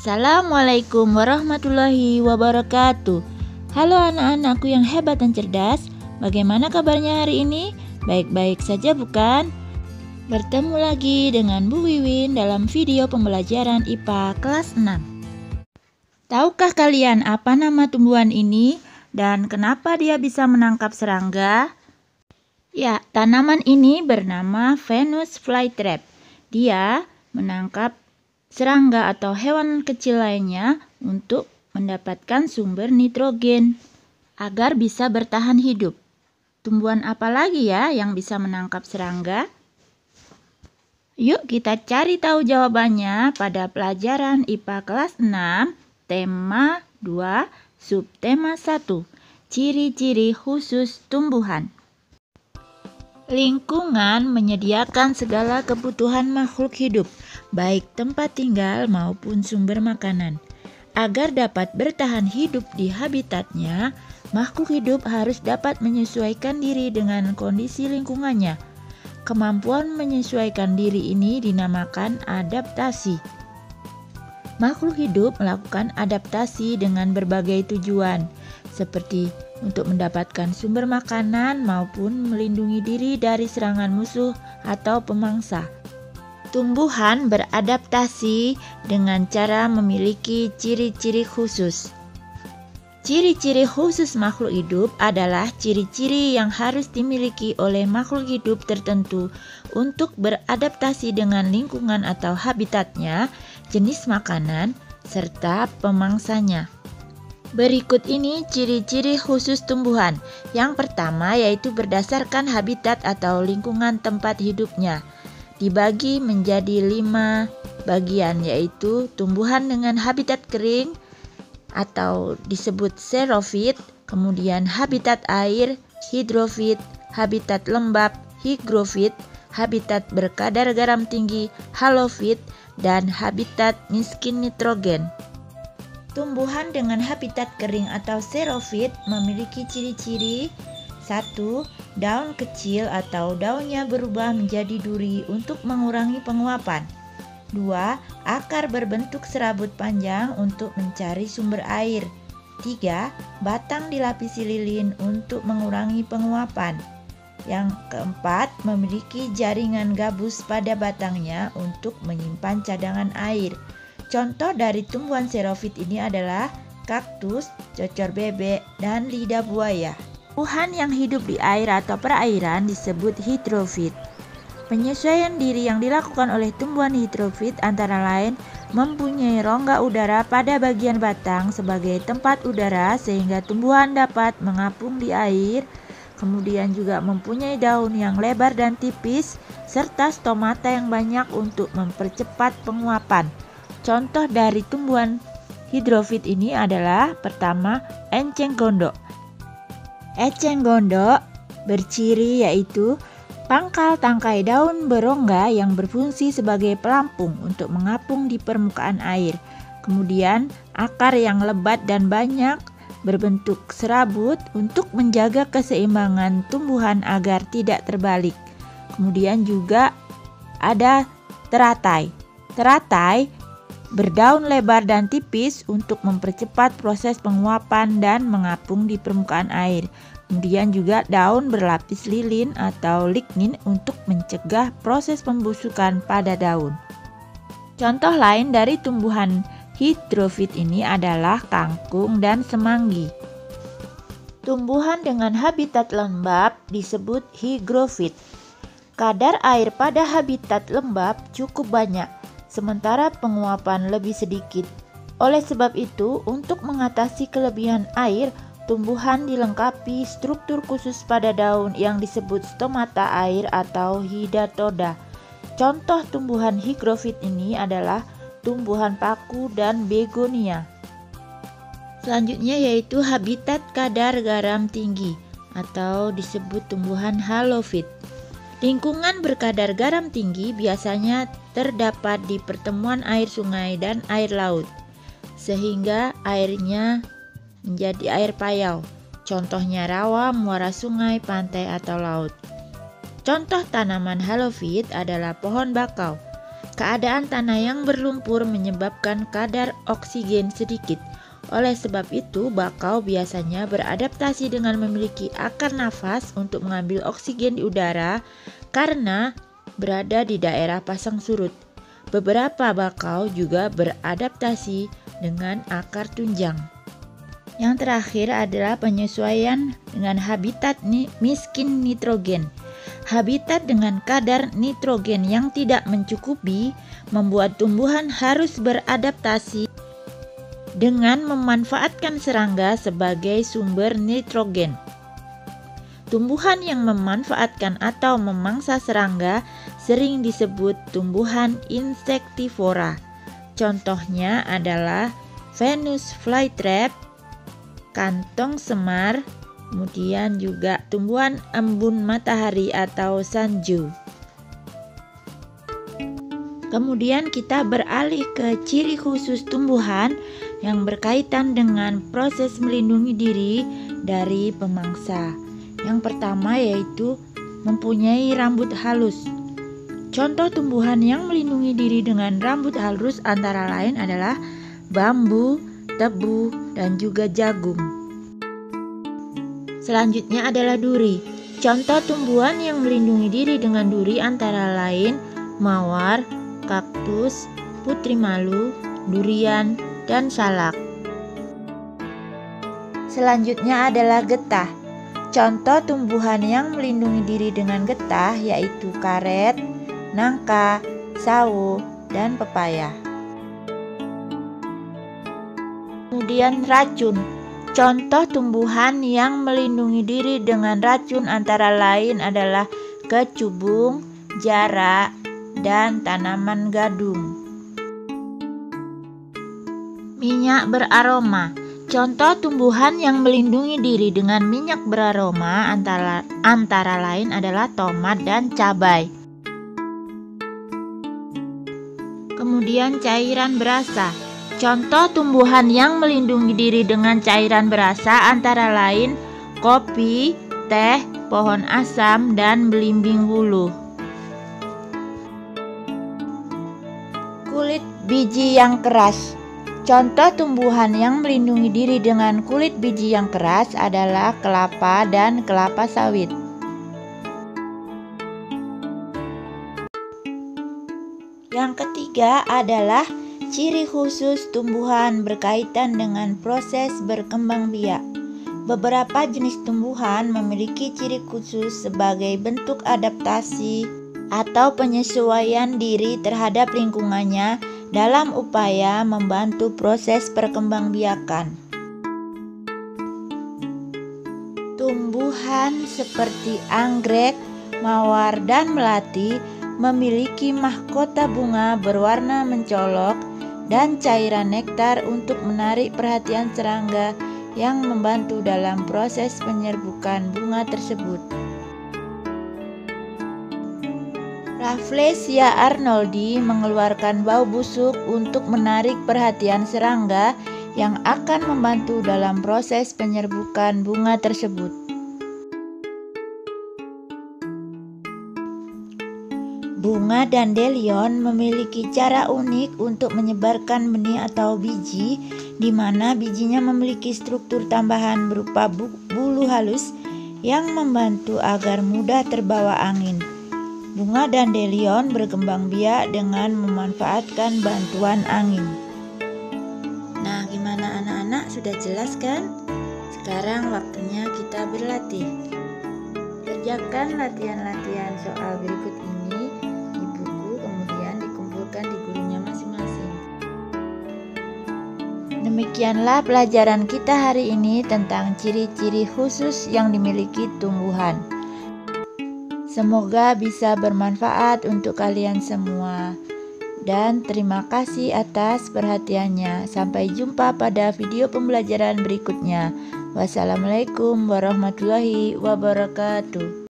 Assalamualaikum warahmatullahi wabarakatuh. Halo anak-anakku yang hebat dan cerdas. Bagaimana kabarnya hari ini? Baik-baik saja bukan? Bertemu lagi dengan Bu Wiwin dalam video pembelajaran IPA kelas 6. Tahukah kalian apa nama tumbuhan ini dan kenapa dia bisa menangkap serangga? Ya, tanaman ini bernama Venus flytrap. Dia menangkap serangga atau hewan kecil lainnya untuk mendapatkan sumber nitrogen agar bisa bertahan hidup. Tumbuhan apa lagi ya yang bisa menangkap serangga? Yuk kita cari tahu jawabannya pada pelajaran IPA kelas 6, tema 2, subtema 1, ciri-ciri khusus tumbuhan. Lingkungan menyediakan segala kebutuhan makhluk hidup, baik tempat tinggal maupun sumber makanan. Agar dapat bertahan hidup di habitatnya, makhluk hidup harus dapat menyesuaikan diri dengan kondisi lingkungannya. Kemampuan menyesuaikan diri ini dinamakan adaptasi. Makhluk hidup melakukan adaptasi dengan berbagai tujuan, seperti untuk mendapatkan sumber makanan maupun melindungi diri dari serangan musuh atau pemangsa. Tumbuhan beradaptasi dengan cara memiliki ciri-ciri khusus. Ciri-ciri khusus makhluk hidup adalah ciri-ciri yang harus dimiliki oleh makhluk hidup tertentu untuk beradaptasi dengan lingkungan atau habitatnya, jenis makanan, serta pemangsanya. Berikut ini ciri-ciri khusus tumbuhan. Yang pertama yaitu berdasarkan habitat atau lingkungan tempat hidupnya. Dibagi menjadi 5 bagian, yaitu tumbuhan dengan habitat kering atau disebut xerofit, kemudian habitat air, hidrofit, habitat lembab, hygrofit, habitat berkadar garam tinggi, halofit, dan habitat miskin nitrogen. Tumbuhan dengan habitat kering atau xerofit memiliki ciri-ciri: 1. Daun kecil atau daunnya berubah menjadi duri untuk mengurangi penguapan. 2. Akar berbentuk serabut panjang untuk mencari sumber air. 3. Batang dilapisi lilin untuk mengurangi penguapan. Yang keempat, memiliki jaringan gabus pada batangnya untuk menyimpan cadangan air. Contoh dari tumbuhan xerofit ini adalah kaktus, cocor bebek, dan lidah buaya. Tumbuhan yang hidup di air atau perairan disebut hidrofit. Penyesuaian diri yang dilakukan oleh tumbuhan hidrofit antara lain mempunyai rongga udara pada bagian batang sebagai tempat udara sehingga tumbuhan dapat mengapung di air, kemudian juga mempunyai daun yang lebar dan tipis, serta stomata yang banyak untuk mempercepat penguapan. Contoh dari tumbuhan hidrofit ini adalah pertama, enceng gondok. Enceng gondok berciri yaitu pangkal tangkai daun berongga yang berfungsi sebagai pelampung untuk mengapung di permukaan air. Kemudian akar yang lebat dan banyak berbentuk serabut untuk menjaga keseimbangan tumbuhan agar tidak terbalik. Kemudian juga ada teratai. Teratai berdaun lebar dan tipis untuk mempercepat proses penguapan dan mengapung di permukaan air. Kemudian juga daun berlapis lilin atau lignin untuk mencegah proses pembusukan pada daun. Contoh lain dari tumbuhan hidrofit ini adalah kangkung dan semanggi. Tumbuhan dengan habitat lembab disebut hygrofit. Kadar air pada habitat lembab cukup banyak, sementara penguapan lebih sedikit. Oleh sebab itu, untuk mengatasi kelebihan air, tumbuhan dilengkapi struktur khusus pada daun yang disebut stomata air atau hidatoda. Contoh tumbuhan hygrofit ini adalah tumbuhan paku dan begonia. Selanjutnya yaitu habitat kadar garam tinggi atau disebut tumbuhan halofit. Lingkungan berkadar garam tinggi biasanya terdapat di pertemuan air sungai dan air laut, sehingga airnya menjadi air payau. Contohnya rawa, muara sungai, pantai, atau laut. Contoh tanaman halofit adalah pohon bakau. Keadaan tanah yang berlumpur menyebabkan kadar oksigen sedikit. Oleh sebab itu, bakau biasanya beradaptasi dengan memiliki akar nafas untuk mengambil oksigen di udara karena berada di daerah pasang surut. Beberapa bakau juga beradaptasi dengan akar tunjang. Yang terakhir adalah penyesuaian dengan habitat miskin nitrogen. Habitat dengan kadar nitrogen yang tidak mencukupi membuat tumbuhan harus beradaptasi dengan memanfaatkan serangga sebagai sumber nitrogen. Tumbuhan yang memanfaatkan atau memangsa serangga sering disebut tumbuhan insektivora. Contohnya adalah Venus flytrap, kantong semar, kemudian juga tumbuhan embun matahari atau sanju. Kemudian kita beralih ke ciri khusus tumbuhan yang berkaitan dengan proses melindungi diri dari pemangsa. Yang pertama yaitu mempunyai rambut halus. Contoh tumbuhan yang melindungi diri dengan rambut halus antara lain adalah bambu, tebu, dan juga jagung. Selanjutnya adalah duri. Contoh tumbuhan yang melindungi diri dengan duri antara lain mawar, kaktus, putri malu, durian, dan salak. Selanjutnya adalah getah. Contoh tumbuhan yang melindungi diri dengan getah yaitu karet, nangka, sawo, dan pepaya. Kemudian racun. Contoh tumbuhan yang melindungi diri dengan racun antara lain adalah kecubung, jarak, dan tanaman gadung. Minyak beraroma. Contoh tumbuhan yang melindungi diri dengan minyak beraroma antara lain adalah tomat dan cabai. Kemudian cairan berasa. Contoh tumbuhan yang melindungi diri dengan cairan berasa antara lain kopi, teh, pohon asam, dan belimbing wuluh. Kulit biji yang keras. Contoh tumbuhan yang melindungi diri dengan kulit biji yang keras adalah kelapa dan kelapa sawit. Yang ketiga adalah ciri khusus tumbuhan berkaitan dengan proses berkembang biak. Beberapa jenis tumbuhan memiliki ciri khusus sebagai bentuk adaptasi atau penyesuaian diri terhadap lingkungannya dalam upaya membantu proses perkembangbiakan. Tumbuhan seperti anggrek, mawar, dan melati memiliki mahkota bunga berwarna mencolok dan cairan nektar untuk menarik perhatian serangga yang membantu dalam proses penyerbukan bunga tersebut. Rafflesia arnoldi mengeluarkan bau busuk untuk menarik perhatian serangga yang akan membantu dalam proses penyerbukan bunga tersebut. Bunga dandelion memiliki cara unik untuk menyebarkan benih atau biji, di mana bijinya memiliki struktur tambahan berupa bulu halus yang membantu agar mudah terbawa angin. Bunga dandelion berkembang biak dengan memanfaatkan bantuan angin. Nah, gimana anak-anak? Sudah jelas kan? Sekarang waktunya kita berlatih. Kerjakan latihan-latihan soal berikut ini di buku, kemudian dikumpulkan di gurunya masing-masing. Demikianlah pelajaran kita hari ini tentang ciri-ciri khusus yang dimiliki tumbuhan. Semoga bisa bermanfaat untuk kalian semua. Dan terima kasih atas perhatiannya. Sampai jumpa pada video pembelajaran berikutnya. Wassalamualaikum warahmatullahi wabarakatuh.